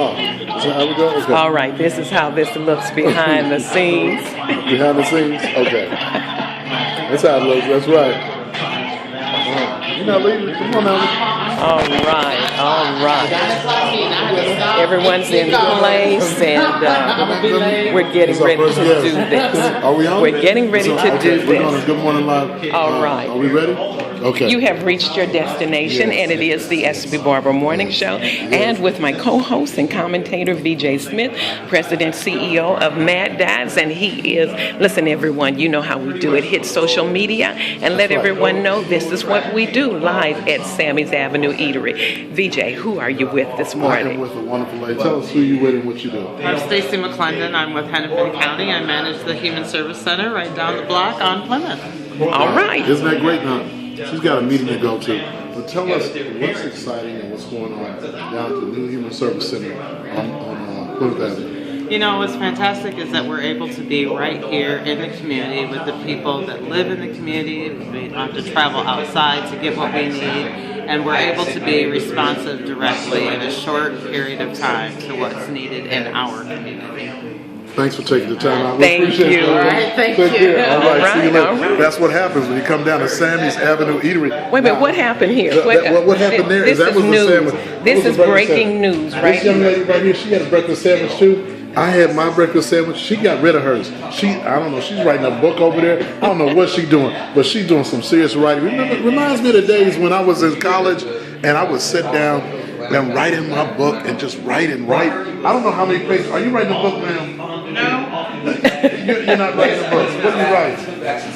Oh, so how we go? Okay. All right, this is how this looks behind the scenes. Behind the scenes? Okay. That's how it looks. That's right. You're not leaving. Come on now. All right, all right. Everyone's in place, and we're getting ready to do this. Are we on? We're getting ready to do We're going to this. Good Morning Live. All right. Are we ready? Okay. You have reached your destination, and it is the SB Barber Morning Show. And with my co-host and commentator, VJ Smith, President, CEO of Mad Dads, and he is, listen everyone, you know how we do it. Hit social media and let everyone know this is what we do live at Sammy's Avenue Eatery. VJ, who are you with this I am morning? with a wonderful lady. Tell us who you with and what you do. I'm Stacy McClendon. I'm with Hennepin County. I manage the Human Service Center right down the block on Plymouth. All right. Isn't that great now? She's got a meeting to go to. But tell us what's exciting and what's going on down at the new Human Service Center on Plymouth Avenue. You know, what's fantastic is that we're able to be right here in the community with the people that live in the community. We don't have to travel outside to get what we need, and we're able to be responsive directly in a short period of time to what's needed in our community. Thanks for taking the time out. Thank you. All right, thank you. All right, see you All later. right. That's what happens when you come down to Sammy's Avenue Eatery. Wait a minute, what happened here? What happened there is This that was is the news. sandwich. This That was is the breakfast breaking sandwich. news, right? This young lady right here, she had a breakfast sandwich too. I had my breakfast sandwich. She got rid of hers. I don't know. She's writing a book over there. I don't know what she's doing, but she's doing some serious writing. Reminds me of the days when I was in college and I would sit down and write in my book and just write and write. I don't know how many pages. Are you writing a book, ma'am? No. You're not writing a book. What do you write?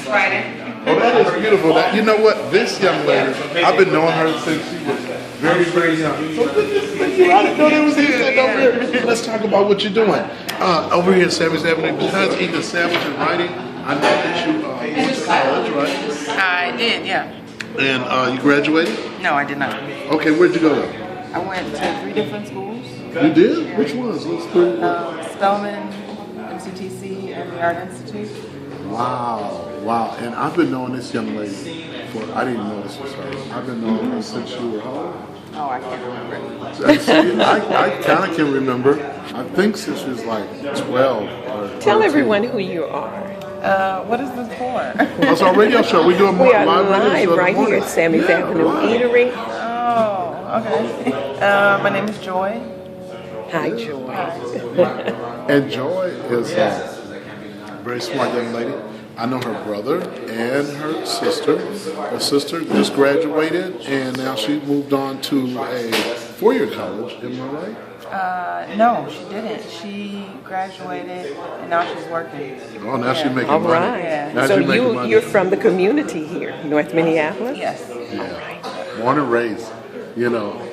Friday. Oh, that is beautiful. You know what? This young lady, I've been knowing her since she was very, very young. So I didn't know there was anything over here. Let's talk about what you're doing. Over here at Sammy's Avenue, besides eating a sandwich and writing, I know that you went to college, right? I did, yeah. And you graduated? No, I did not. Okay, where'd you go? I went to 3 different schools. You did? Which ones? Let's put Spelman, MCTC, and the Art Institute. Wow. And I've been knowing this young lady for, I didn't know this was her. I've been knowing her since you were how old? Oh, I can't remember. I kind of can remember. I think since she was like 12 or 13. Tell everyone who you are. What is this for? Oh, it's our radio show. We're doing We are live radio live show right here at Sammy's Avenue Eatery. Oh, okay. My name is Joy. Hi, Joy. And Joy is a very smart young lady. I know her brother and her sister. Her sister just graduated, and now she moved on to a four-year college. Am I right? No, she didn't. She graduated and now she's working. Oh, now she's making All money. right. Yeah. Now So she's making money. you're from the community here, North Minneapolis? Yes. Yeah. Born and raised,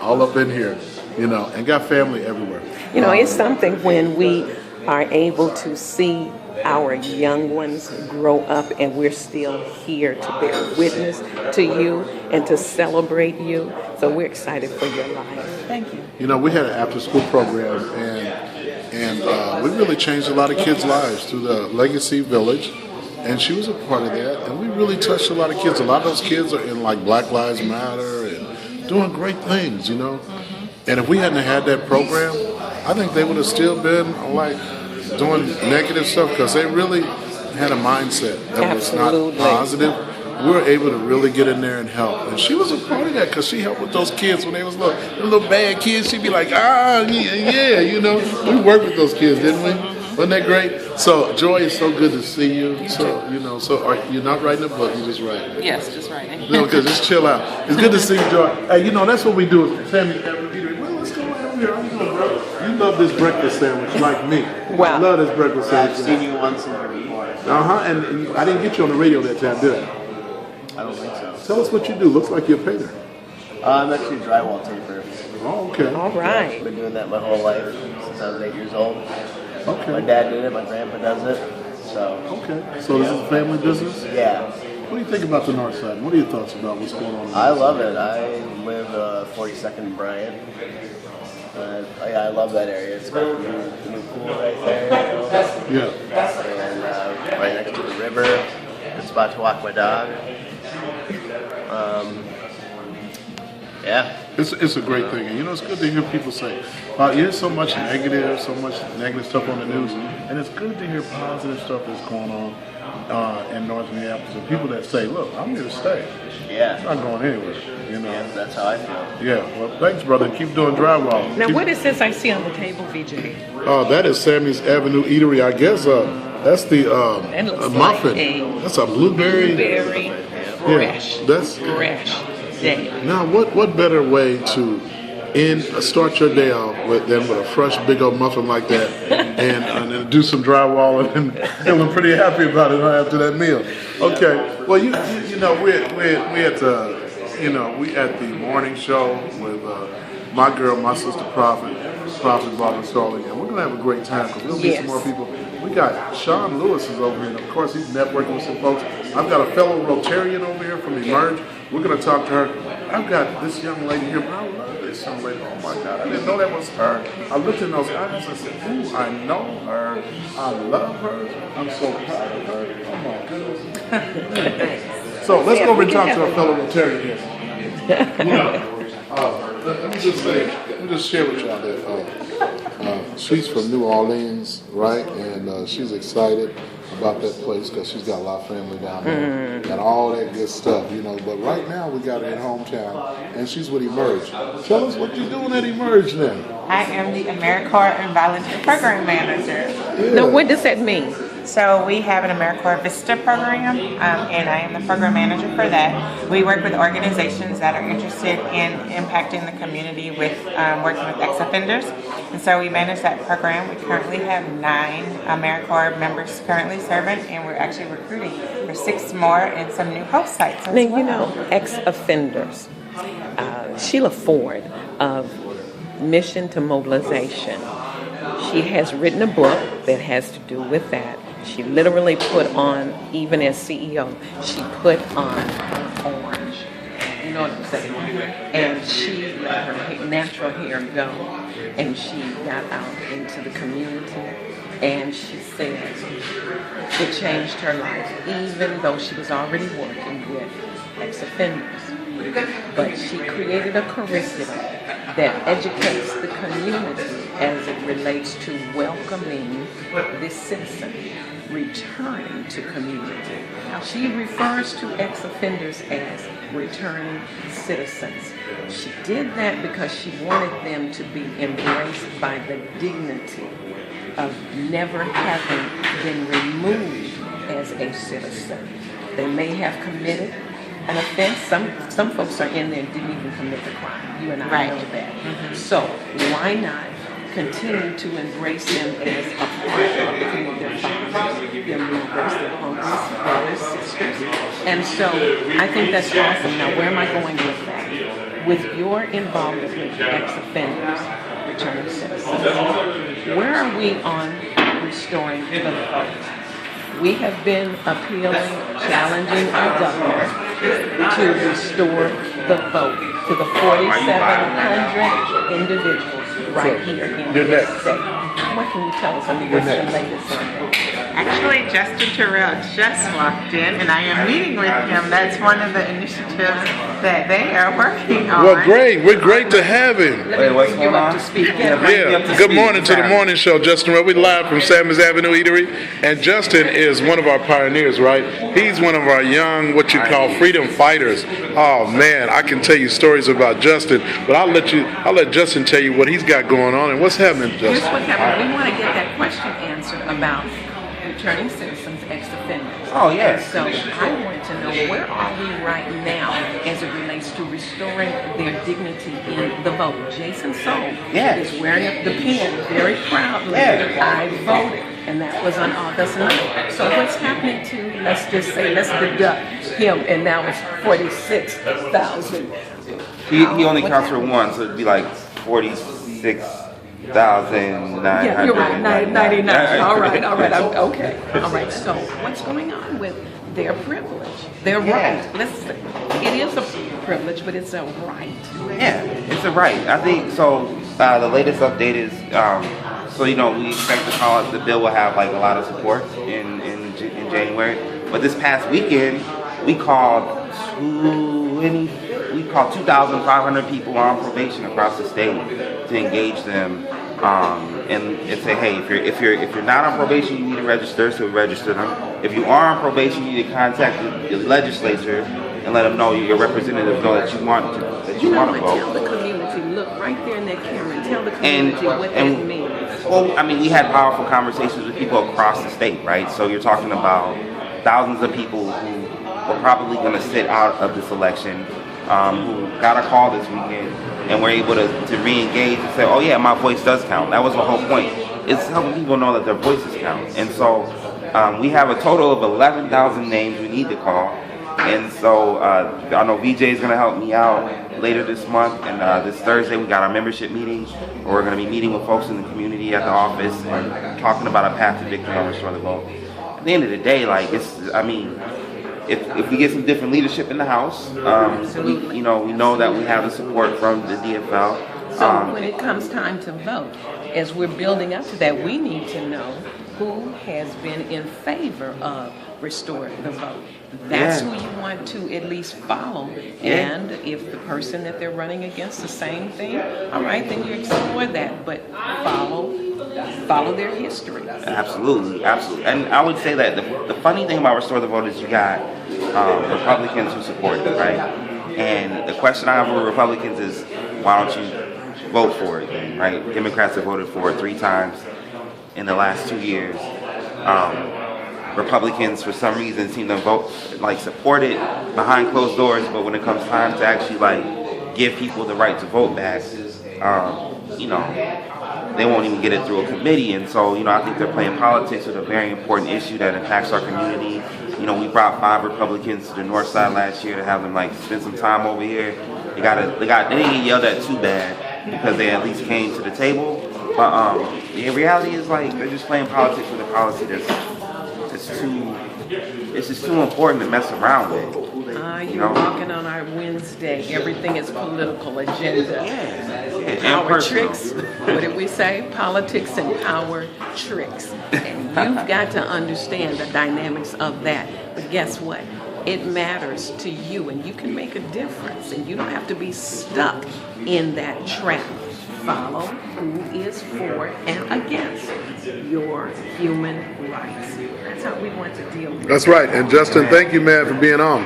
all up in here, and got family everywhere. It's something when we are able to see our young ones grow up and we're still here to bear witness to you and to celebrate you. So we're excited for your life. Thank you. We had an after-school program, and we really changed a lot of kids' lives through the Legacy Village, and she was a part of that, and we really touched a lot of kids. A lot of those kids are in like Black Lives Matter and doing great things, And if we hadn't had that program, I think they would have still been like doing negative stuff because they really had a mindset that was not positive. We were able to really get in there and help. And she was a part of that because she helped with those kids when they was little bad kids. She'd be like, yeah, We worked with those kids, didn't we? Wasn't that great? So, Joy, it's so good to see you. So, you're not writing a book, you just write. Yes, just writing. Because just chill out. It's good to see you, Joy. Hey, that's what we do at Sammy. Well, let's go right over here. How you doing, bro? You love this breakfast sandwich like me. Wow. I love this breakfast sandwich. I've seen you once in here before. And I didn't get you on the radio that time, did I? I don't think so. Tell us what you do. Looks like you're a painter. I'm actually a drywall taper. Oh, okay. All right. I've been doing that my whole life since I was 8 years old. Okay. My dad did it, my grandpa does it. So, Okay. So this is a family business? yeah. What do you think about the North Side? What are your thoughts about what's going on? I love it. I live 42nd and Bryant. I love that area. It's got the new pool right there. Yeah. And right next to the river. Good spot to walk my dog. Yeah. It's a great thing, and you know it's good to hear people say, there's so much negative stuff on the news, and it's good to hear positive stuff that's going on in North Minneapolis. And people that say, look, I'm here to stay. Yeah. I'm not going anywhere. You know. Yeah, that's how I feel. Yeah. Well, thanks, brother. Keep doing drywall. Now, what is this I see on the table, VJ? That is Sammy's Avenue Eatery. I guess that's the That looks muffin. like That's a blueberry. Fresh. That's Fresh day. now. What better way to start your day off than with a fresh big old muffin like that, and then do some drywall and feeling pretty happy about it after that meal. Okay. Well, you know we at the morning show with my girl, my sister Prophet Barber Scully, and we're gonna have a great time because we'll meet some more people. We got Sean Lewis is over here, and of course he's networking with some folks. I've got a fellow Rotarian over here from Emerge. We're gonna talk to her. I've got this young lady here, but I love this young lady. Oh my God, I didn't know that was her. I looked in those eyes and said, ooh, I know her. I love her. I'm so proud of her. Oh my goodness. So let's go over and talk to our fellow Rotarian here. Let me just share with y'all that she's from New Orleans, right? And she's excited about that place because she's got a lot of family down there and all that good stuff, you know. But right now we got her in hometown, and she's with Emerge. Tell us what you're doing at Emerge now. I am the AmeriCorps and Volunteer Program Manager. Yeah. Now, what does that mean? So we have an AmeriCorps Vista program, and I am the program manager for that. We work with organizations that are interested in impacting the community with working with ex-offenders. And so we manage that program. We currently have 9 AmeriCorps members currently serving, and we're actually recruiting for 6 more and some new host sites as Now, well. you know, ex-offenders. Sheila Ford of Mission to Mobilization. She has written a book that has to do with that. She literally put on, even as CEO, she put on orange. You know what I'm saying? And she let her natural hair go. And she got out into the community. And she said it changed her life, even though she was already working with ex-offenders. But she created a curriculum that educates the community as it relates to welcoming this citizen returning to community. She refers to ex-offenders as returning citizens. She did that because she wanted them to be embraced by the dignity of never having been removed as a citizen. They may have committed an offense. Some folks are in there and didn't even commit the crime. You and I know that. So why not continue to embrace them as a part of the community, their fathers, their mothers, their uncles, brothers, sisters. And so I think that's awesome. Now, where am I going with that? With your involvement with ex-offenders, returning citizens, where are we on restoring the vote? We have been appealing, challenging our governor to restore the vote to the 4,700 individuals right here in this state. What can you tell us on what's the latest on that? Actually, Justin Terrell just walked in, and I am meeting with him. That's one of the initiatives that they are working on. Well, great. We're great to have him. Let me bring you up to speed. Yeah. Good morning to the morning show, Justin. We're live from Sammy's Avenue Eatery, and Justin is one of our pioneers, right? He's one of our young, what you call freedom fighters. Oh man, I can tell you stories about Justin, but I'll let Justin tell you what he's got going on and what's happening, Justin. Here's what happened. We want to get that question answered about returning citizens, ex-offenders. Oh, yes. So I want to know, where are we right now as it relates to restoring their dignity in the vote? Jason Soul is wearing up the pin very proudly. I voted, and that was on August 9th. So what's happening to, let's deduct him, and now it's 46,000. He only counts for one, so it'd be like 46,900. Yeah, you're right, 99. All right. Okay. All right, so what's going on with their privilege, their right? It is a privilege, but it's a right. Yeah, it's a right. I think so. The latest update is, we expect the bill will have like a lot of support in January. But this past weekend, we called we call 2,500 people on probation across the state to engage them, and say, hey, if you're not on probation, you need to register. So we register them. If you are on probation, you need to contact the legislature and let them know your representatives know that you want to vote. Tell the community, look right there in that camera, and tell the community what that means. Well, I mean, we had powerful conversations with people across the state, right? So you're talking about thousands of people who were probably going to sit out of this election, who got a call this weekend and were able to re-engage and say, oh yeah, my voice does count. That was the whole point. It's helping people know that their voices count. And so we have a total of 11,000 names we need to call. And so I know VJ is going to help me out later this month, and this Thursday we got our membership meeting where we're going to be meeting with folks in the community at the office and talking about a path to victory on Restore the Vote. At the end of the day, like if we get some different leadership in the House, we know that we have the support from the DFL. So when it comes time to vote, as we're building up to that, we need to know who has been in favor of Restore the Vote. That's who you want to at least follow. And if the person that they're running against the same thing, all right, then you explore that, but follow their history. Absolutely. And I would say that the funny thing about Restore the Vote is you got Republicans who support it, right? And the question I have for Republicans is, why don't you vote for it then, right? Democrats have voted for it 3 times in the last 2 years. Republicans, for some reason, seem to support it behind closed doors, but when it comes time to actually give people the right to vote back, they won't even get it through a committee. And so, I think they're playing politics with a very important issue that impacts our community. We brought 5 Republicans to the Northside last year to have them spend some time over here. They didn't get yelled at too bad because they at least came to the table. But the reality is they're just playing politics with a policy it's just too important to mess around with. You're walking on our Wednesday. Everything is political agenda. And power tricks. What did we say? Politics and power tricks. And you've got to understand the dynamics of that. But guess what? It matters to you, and you can make a difference, and you don't have to be stuck in that trap. Follow who is for and against your human rights. That's how we want to deal with it. That's right. And Justin, thank you, man, for being on.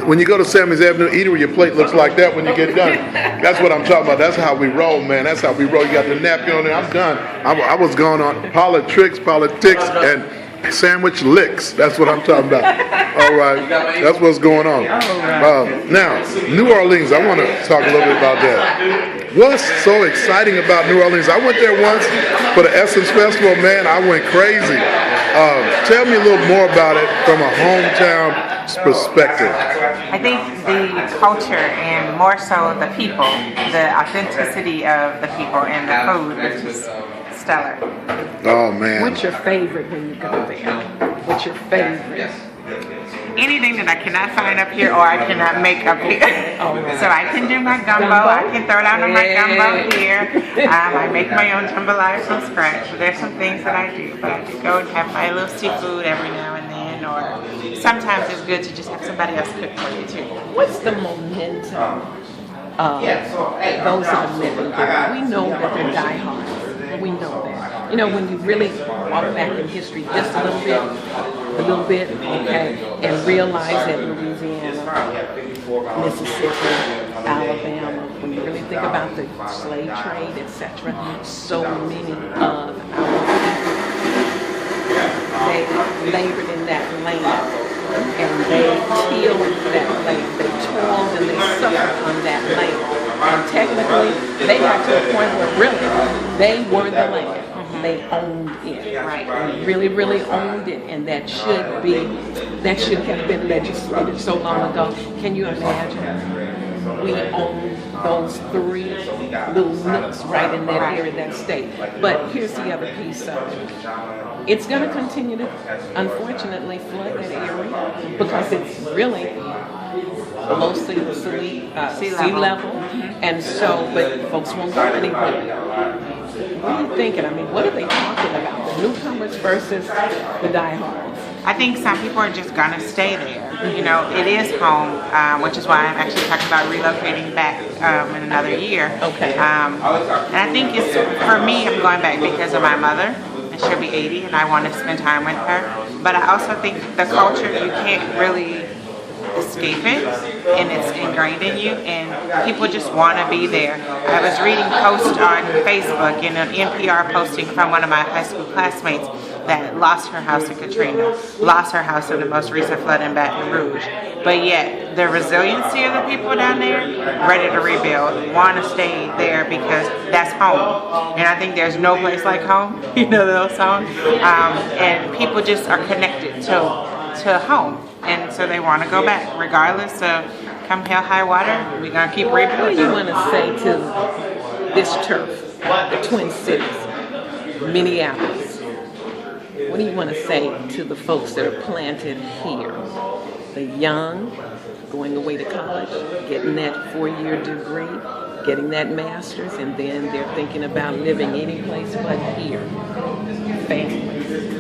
When you go to Sammy's Avenue Eatery, your plate looks like that when you get done. That's what I'm talking about. That's how we roll, man. That's how we roll. You got the napkin on there. I'm done. I was going on politics, and sandwich licks. That's what I'm talking about. All right. That's what's going on. Now, New Orleans, I want to talk a little bit about that. What's so exciting about New Orleans? I went there once for the Essence Festival. Man, I went crazy. Tell me a little more about it from a hometown perspective. I think the culture and more so the people, the authenticity of the people and the food, which is stellar. Oh, man. What's your favorite when you go there? What's your favorite? Anything that I cannot find up here or I cannot make up here. So I can do my gumbo. I can throw down on my gumbo here. I make my own jambalaya from scratch. So there's some things that I do. But I could go and have my little seafood every now and then. Or sometimes it's good to just have somebody else cook for you too. What's the momentum of those that are living there? We know that they're diehards. We know that. When you really walk back in history just a little bit, okay, and realize that Louisiana, Mississippi, Alabama, when you really think about the slave trade, etc., so many of our people, they labored in that land, and they tilled that land, they toiled and they suffered on that land. And technically, they got to a point where really, they were the land. They owned it, right? They really, really owned it, and that should have been legislated so long ago. Can you imagine? We own those 3 little nooks right in that area, that state. But here's the other piece of it. It's going to continue to, unfortunately, flood that area because it's really below sea level. And so, but folks won't go anywhere. What are you thinking? I mean, what are they talking about? The newcomers versus the diehards? I think some people are just gonna stay there. You know, it is home, which is why I'm actually talking about relocating back in another year. Okay. And I think it's, for me, I'm going back because of my mother, and she'll be 80, and I want to spend time with her. But I also think the culture, you can't really escape it, and it's ingrained in you, and people just want to be there. I was reading posts on Facebook, and an NPR posting from one of my high school classmates that lost her house in Katrina, lost her house in the most recent flood in Baton Rouge. But yet, the resiliency of the people down there, ready to rebuild, want to stay there because that's home. And I think there's no place like home, you know those songs? And people just are connected to home. And so they want to go back, regardless of come hell, high water, we're going to keep rebuilding. What do you want to say to this turf, the Twin Cities, Minneapolis? What do you want to say to the folks that are planted here? The young, going away to college, getting that 4-year degree, getting that master's, and then they're thinking about living any place but here. Family.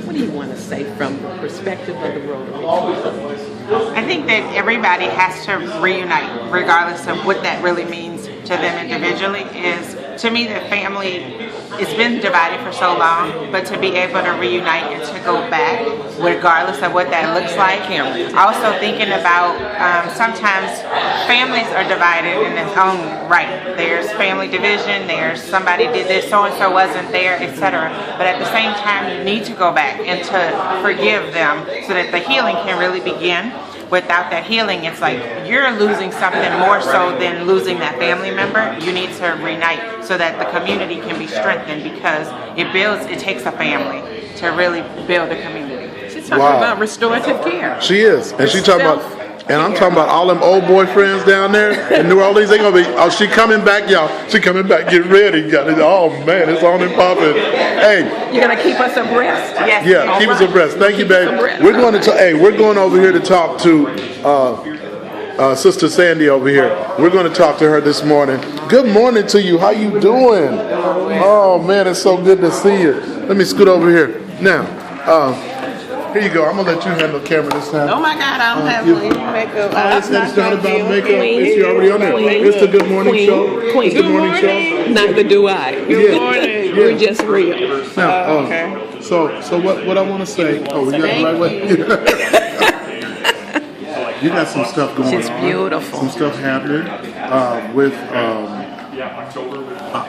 What do you want to say from the perspective of the Rotary? I think that everybody has to reunite, regardless of what that really means to them individually. Is, to me, the family, it's been divided for so long, but to be able to reunite and to go back, regardless of what that looks like. Also thinking about, sometimes families are divided in its own right. There's family division, there's somebody did this, so-and-so wasn't there, etc. But at the same time, you need to go back and to forgive them so that the healing can really begin. Without that healing, it's like you're losing something more so than losing that family member. You need to reunite so that the community can be strengthened, because it takes a family to really build a community. She's talking about restorative care. She is, and she talking about, and I'm talking about all them old boyfriends down there in New Orleans. They gonna be, oh, she coming back, y'all. She coming back. Get ready. Oh man, it's on and popping. Hey, You're gonna keep us abreast. Yes. yeah, keep us abreast. Thank you, babe. We're going to, we're going over here to talk to Sister Sandy over here. We're going to talk to her this morning. Good morning to you. How you doing? Oh man, it's so good to see you. Let me scoot over here now. Here you go. I'm gonna let you handle the camera this time. Oh my God, I don't have any makeup. It's not about makeup. It's already on there. It's the Good Morning Show. Queen. It's the Morning Show. Neither do I. Good morning. We're just real. Now, Okay. So what I want to say? Oh, we got the right way. You got some stuff going on. She's beautiful. Some stuff happening with an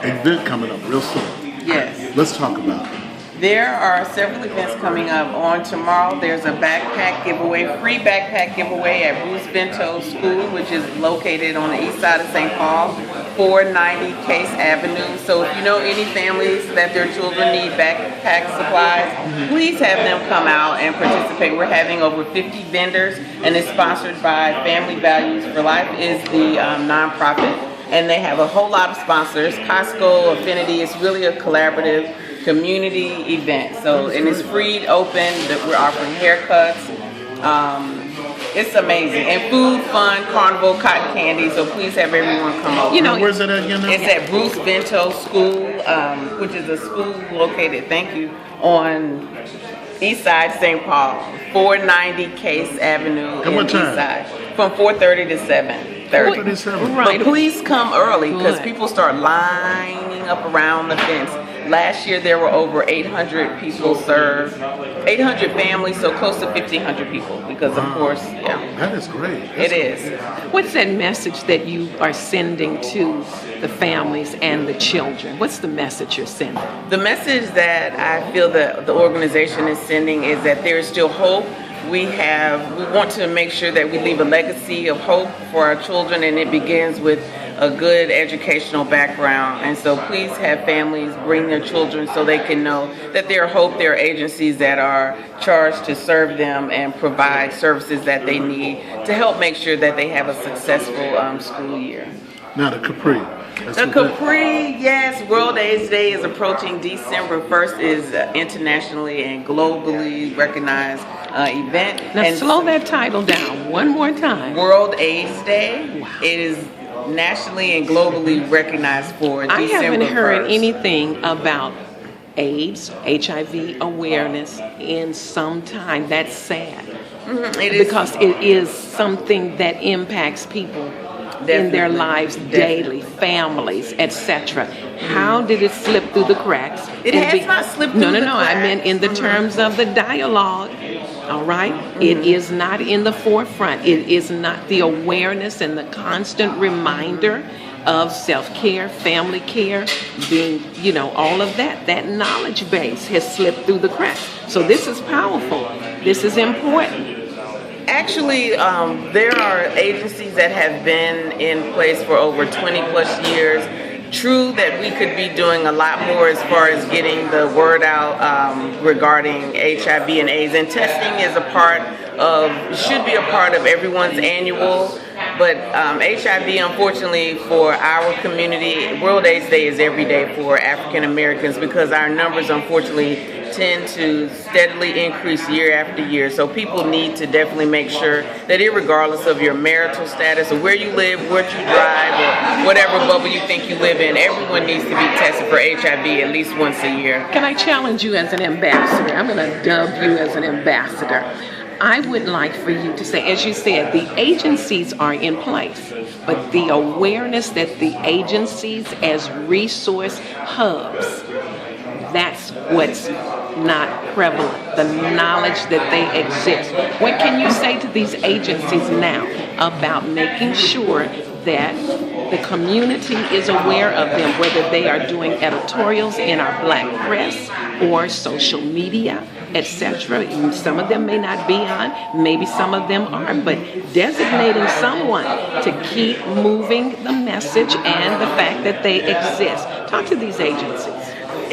event coming up real soon. Yes. Let's talk about it. There are several events coming up. On tomorrow, there's a backpack giveaway, free backpack giveaway at Bruce Bento School, which is located on the east side of St. Paul, 490 Case Avenue. So if you know any families that their children need backpack supplies, please have them come out and participate. We're having over 50 vendors, and it's sponsored by Family Values for Life, is the nonprofit. And they have a whole lot of sponsors, Costco, Affinity. It's really a collaborative community event. So, and it's free, open, that we're offering haircuts. It's amazing. And food, fun, carnival, cotton candy. So please have everyone come over. You know, Where's that at again now? It's at Bruce Bento School, which is a school located, thank you, on east side St. Paul, 490 Case Avenue in what east time? side, from 4:30 to 7:30. 37. But please come early, because Good. people start lining up around the fence. Last year there were over 800 people served, 800 families, so close to 1,500 people, because of course, yeah, That is great. it is. what's that message that you are sending to the families and the children? What's the message you're sending? The message that I feel that the organization is sending is that there is still hope. We want to make sure that we leave a legacy of hope for our children, and it begins with a good educational background. And so please have families bring their children so they can know that there are hope, there are agencies that are charged to serve them and provide services that they need to help make sure that they have a successful school year. Now the Capri. That's The what that- Capri, yes, World AIDS Day is approaching. December 1st is internationally and globally recognized event. Now And slow that title down one more time. World AIDS Day, it is nationally and globally recognized for December I haven't heard 1st. anything about AIDS, HIV awareness in some time. That's sad. It is. Because it is something that impacts people in their Definitely. lives daily, families, etc. How did it slip through the cracks? It has not slipped through the No, I meant in the terms of the dialogue. All right? It is not in the forefront. It is not the awareness and the constant reminder of self-care, family care, being, all of that. That knowledge base has slipped through the cracks. So this is powerful. This is important. Actually, there are agencies that have been in place for over 20 plus years. True that we could be doing a lot more as far as getting the word out regarding HIV and AIDS, and testing is should be a part of everyone's annual. But HIV, unfortunately, for our community, World AIDS Day is every day for African Americans because our numbers, unfortunately, tend to steadily increase year after year. So people need to definitely make sure that irregardless of your marital status or where you live, what you drive, or whatever bubble you think you live in, everyone needs to be tested for HIV at least once a year. Can I challenge you as an ambassador? I'm going to dub you as an ambassador. I would like for you to say, as you said, the agencies are in place, but the awareness that the agencies as resource hubs, that's what's not prevalent, the knowledge that they exist. What can you say to these agencies now about making sure that the community is aware of them, whether they are doing editorials in our black press or social media, etc. Some of them may not be on, maybe some of them are, but designating someone to keep moving the message and the fact that they exist. Talk to these agencies.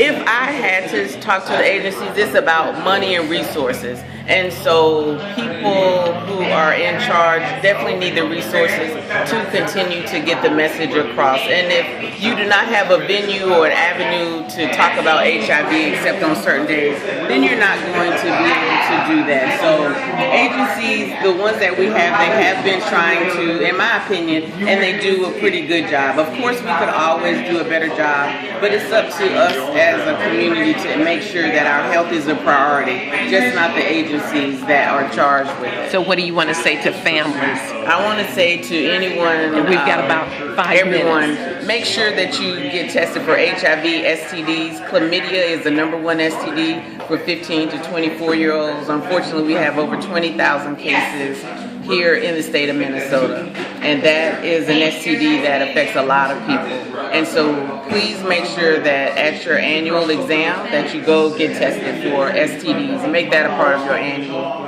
If I had to talk to the agencies, it's about money and resources. And so people who are in charge definitely need the resources to continue to get the message across. And if you do not have a venue or an avenue to talk about HIV except on certain days, then you're not going to be able to do that. So agencies, the ones that we have, they have been trying to, in my opinion, and they do a pretty good job. Of course, we could always do a better job, but it's up to us as a community to make sure that our health is a priority, just not the agencies that are charged with it. So what do you want to say to families? I want to say to anyone, And we've got about 5 everyone, minutes. make sure that you get tested for HIV, STDs. Chlamydia is the #1 STD for 15 to 24-year-olds. Unfortunately, we have over 20,000 cases here in the state of Minnesota. And that is an STD that affects a lot of people. And so please make sure that at your annual exam that you go get tested for STDs and make that a part of your annual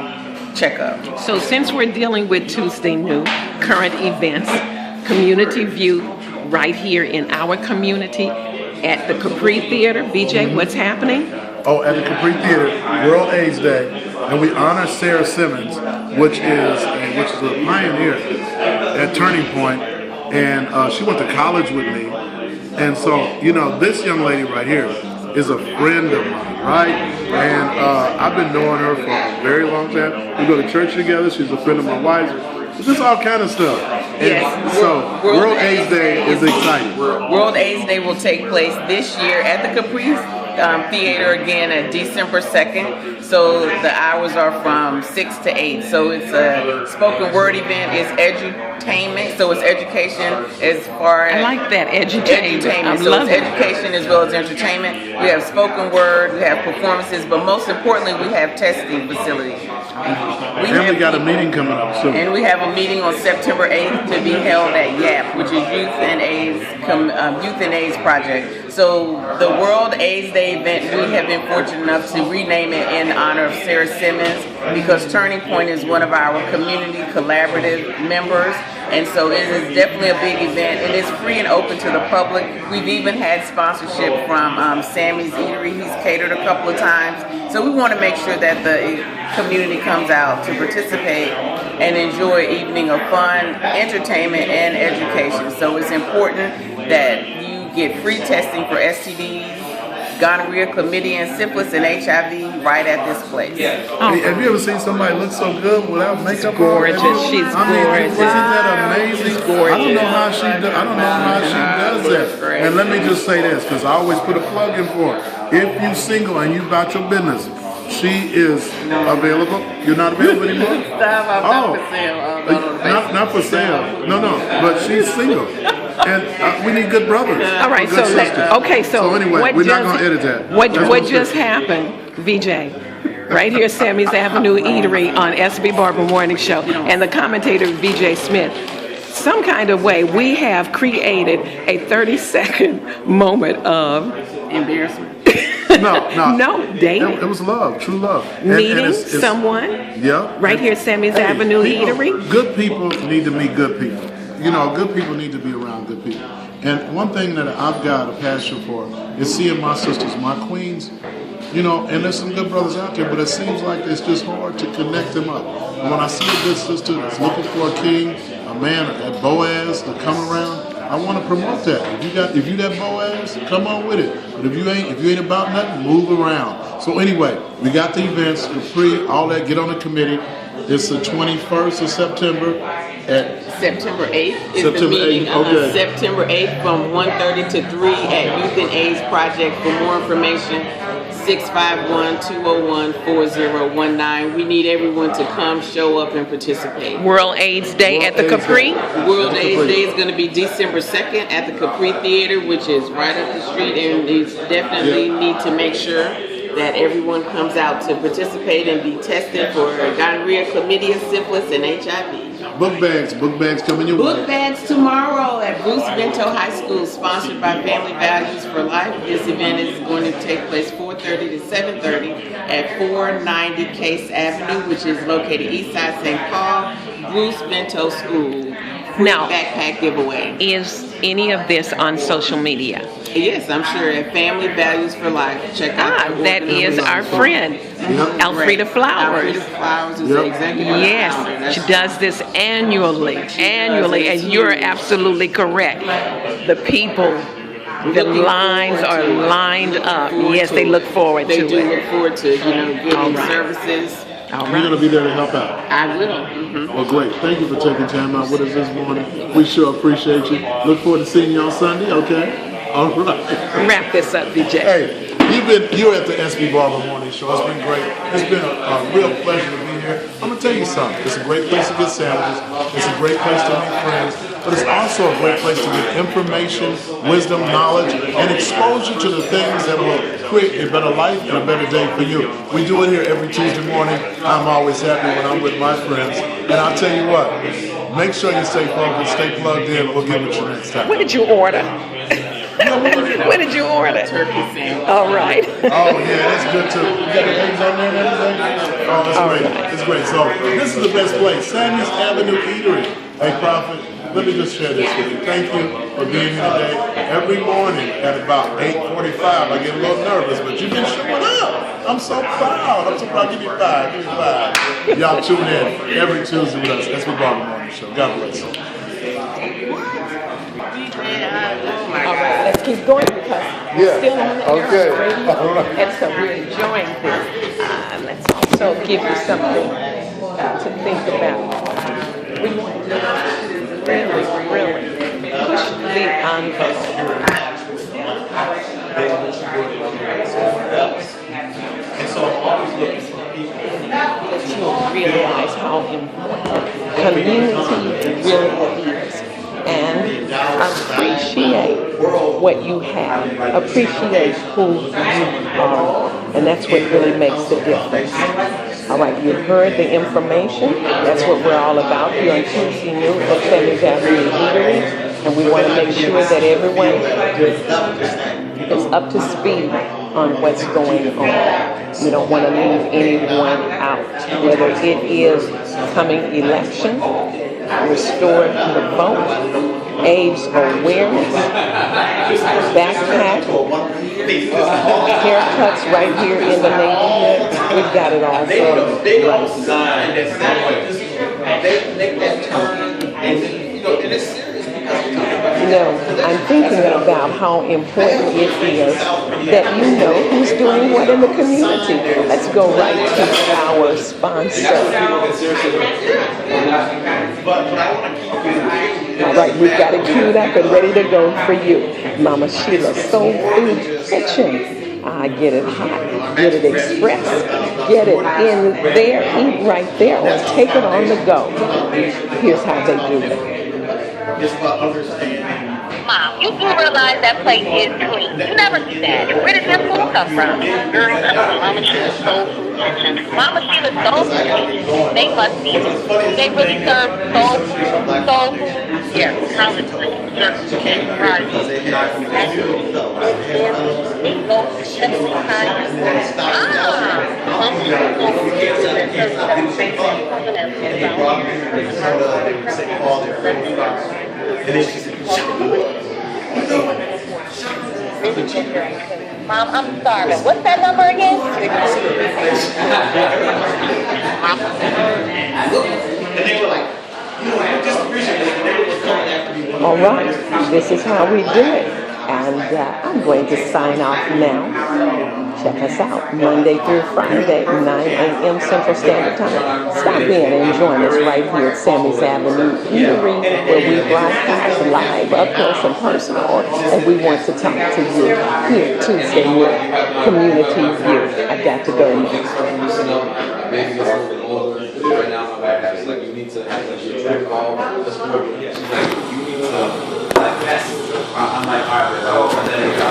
checkup. So since we're dealing with Tuesday New, current events, CommunityView right here in our community at the Capri Theater. BJ, what's happening? Oh, at the Capri Theater, World AIDS Day, and we honor Sarah Simmons, which is a pioneer at Turning Point, and she went to college with me, and so this young lady right here is a friend of mine, right? And I've been knowing her for a very long time. We go to church together. She's a friend of my wife's. It's just all kind of stuff. And Yes. so World AIDS Day is exciting. World AIDS Day will take place this year at the Capri Theater again at December 2nd. So the hours are from 6 to 8. So it's a spoken word event. It's edutainment. So it's education as far as... I like that, edutainment. I So love it's it. education as well as entertainment. We have spoken word, we have performances, but most importantly, we have testing facilities. And we got a meeting coming up soon. And we have a meeting on September 8th to be held at YAP, which is Youth and AIDS Project. So the World AIDS Day event, we have been fortunate enough to rename it in honor of Sarah Simmons because Turning Point is one of our community collaborative members. And so it is definitely a big event, and it's free and open to the public. We've even had sponsorship from Sammy's Eatery. He's catered a couple of times. So we want to make sure that the community comes out to participate and enjoy an evening of fun, entertainment, and education. So it's important that you get free testing for STDs, gonorrhea, chlamydia, and syphilis and HIV right at this place. Hey, have you ever seen somebody look so good without makeup? gorgeous. On? She's I mean, gorgeous. Isn't that amazing? She's gorgeous. I don't know how she does. I don't know how she does that. And let me just say this, because I always put a plug in for her. If you single and you about your business, she is available. You're not available anymore? Not for sale. Not for sale. No, but she's single. And we need good brothers. All right, good so sisters. So anyway, we're not going to edit that. What just happened, VJ? Right here, Sammy's Avenue Eatery on SB Barber Morning Show, and the commentator VJ Smith. Some kind of way, we have created a 30-second moment of Embarrassment. No, dating. It was love, true love. Meeting it's someone. Yeah. Right here, Sammy's Avenue Eatery. Good people need to meet good people. You know, good people need to be around good people. And one thing that I've got a passion for is seeing my sisters, my queens, you know, and there's some good brothers out there, but it seems like it's just hard to connect them up. And when I see a good sister that's looking for a king, a man, a Boaz to come around, I want to promote that. If you that Boaz, come on with it. But if you ain't about nothing, move around. So anyway, we got the events, the free, all that. Get on the committee. It's the 21st of September at September 8th is September the meeting. 8th, okay. September 8th from 1:30 to 3 at Youth and AIDS Project. For more information, 651-201-4019. We need everyone to come, show up, and participate. World AIDS Day at the Capri. World AIDS Day is going to be December 2nd at the Capri Theater, which is right up the street, and we definitely need to make sure that everyone comes out to participate and be tested for gonorrhea, chlamydia, syphilis, and HIV. book bags coming your way. Book bags tomorrow at Bruce Bento High School, sponsored by Family Values for Life. This event is going to take place 4:30 to 7:30 at 490 Case Avenue, which is located east side St. Paul. Bruce Bento School. Now, Backpack giveaway. is any of this on social media? Yes, I'm sure at Family Values for Life. Check out That is our friend, Elfrida Flowers. Elfrida Flowers is the executive founder. Yes, she does this annually, and you're absolutely correct. The people, the lines are lined up. Yes, they look forward to it. They do look forward to, getting services. All You're going to be there to help out. I will. Mm-hmm. Well, great. Thank you for taking time out with us this morning. We sure appreciate you. Look forward to seeing you on Sunday, okay? All right. Wrap this up, VJ. Hey, you're at the SB Barber Morning Show. It's been great. It's been a real pleasure to be here. I'm going to tell you something. It's a great place to get sandwiches. It's a great place to meet friends. But it's also a great place to get information, wisdom, knowledge, and exposure to the things that will create a better life and a better day for you. We do it here every Tuesday morning. I'm always happy when I'm with my friends. And I'll tell you what, make sure you stay focused, stay plugged in. We'll get with you next time. What did you order? What did you order? Turkey sandwich. All right. Oh, yeah, that's good too. You got the eggs on there and everything? Oh, that's great. Right. It's great. So, this is the best place, Sammy's Avenue Eatery. Hey, Prophet, let me just share this with you. Thank you for being here today. Every morning at about 8:45, I get a little nervous, but you've been showing up. I'm so proud. I'm so proud. Give me five. Y'all tune in every Tuesday with us. That's the Barber Morning Show. God bless. All right, let's keep going because we're still on the air radio, and so we're enjoying this. Let's also give you something to think about. We want to really push the envelope. That you'll realize how important community really is. And appreciate what you have. Appreciate who you are. And that's what really makes the difference. All right, you heard the information. That's what we're all about here on Tuesday News at Sammy's Avenue Eatery. And we want to make sure that everyone is up to speed on what's going on. We don't want to leave anyone out, whether it is coming election, restore the vote, AIDS awareness, backpack, haircuts right here in the neighborhood. We've got it all for you. I'm thinking about how important it is that you know who's doing what in the community. Let's go right to our sponsor. All right, we've got it queued up and ready to go for you. Mama Sheila's Soul Food Kitchen. Get it hot, get it express, get it in there, eat right there, or take it on the go. Here's how they do it. Mom, you do realize that plate is clean. You never do that. Where does that food come from? Girl, that's from Mama Sheila's Soul Food Kitchen. Mama Sheila's Soul Food Kitchen, they must be. They really serve soul food. Yeah, probably jerky, fries, Mom, I'm starving. What's that number again? All right, this is how we do it. And I'm going to sign off now. Check us out Monday through Friday, 9 a.m. Central Standard Time. Stop in and join us right here at Sammy's Avenue Eatery, where we broadcast live, up close and personal, and we want to talk to you here Tuesday morning. Community View. I've got to go now. Right now, my wife is like, you need to have a track call. She's like, you need to, like, message. I'm like, all right, so, and then I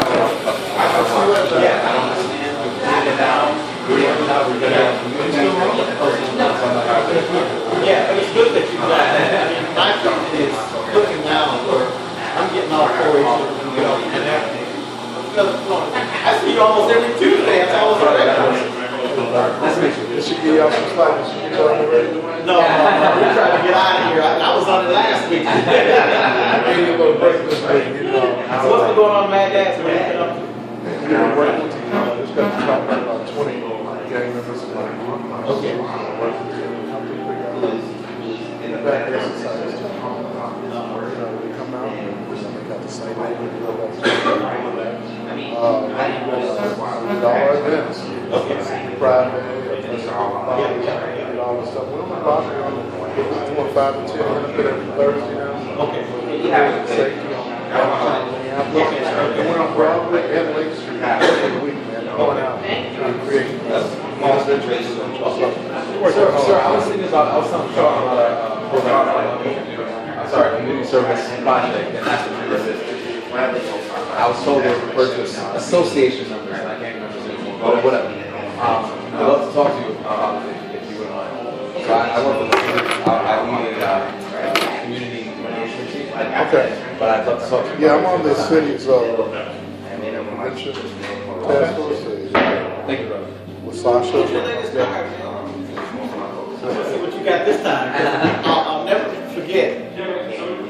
don't understand. Get it down. Yeah, but it's good that you got that. My phone is looking down where I'm getting all 4 and everything. I see you almost every Tuesday. It's almost already. Nice to meet you. This should give y'all some slack. No, we're trying to get out of here. I was on it last week. I gave you a little break this week. So what's been going on, Mad Dads? Just got to talk about 20 gang members. Okay. In the back exercise. We come out and we got the site. We did all our events. Friday, and all this stuff. We're on Broadway on 5 and 10, a bit every Thursday now. Okay. Safety on and we're on Broadway and Lake Street every week, man. Going out and creating Sir, I was thinking about, I was telling Sean about a program, community service project, and that's what this is. I was told they were purchase association members, and I can't remember the name, but whatever. I'd love to talk to you about it if you wouldn't mind. So I work with I lead a community engagement team. Okay. But I'd love to talk to you. Yeah, I'm on the city's prevention task force. Thank you, brother. With Sasha. Let's see what you got this time. I'll never forget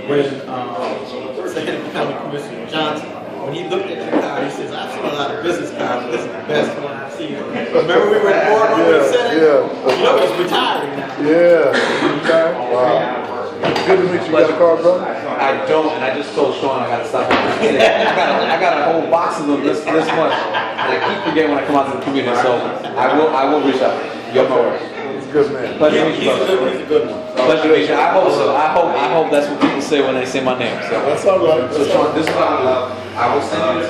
when Second County Commissioner Johnson, when he looked at your car, he says, "I've seen a lot of business cars, but this is the best one I've seen." Remember we were in Boardroom and Senate? Yeah. You know he's retiring now. Yeah. Okay. Wow. Good to meet you. You got a car, brother? I don't, and I just told Sean I gotta stop. I got a whole box of them this month, and I keep forgetting when I come out to the community. So I will reach out. You're my word. He's a good man. Pleasure to meet you, brother. He's a good one. Pleasure to meet you. I hope so. I hope that's what people say when they say my name. So That's all right. So Sean, this is what I will send you.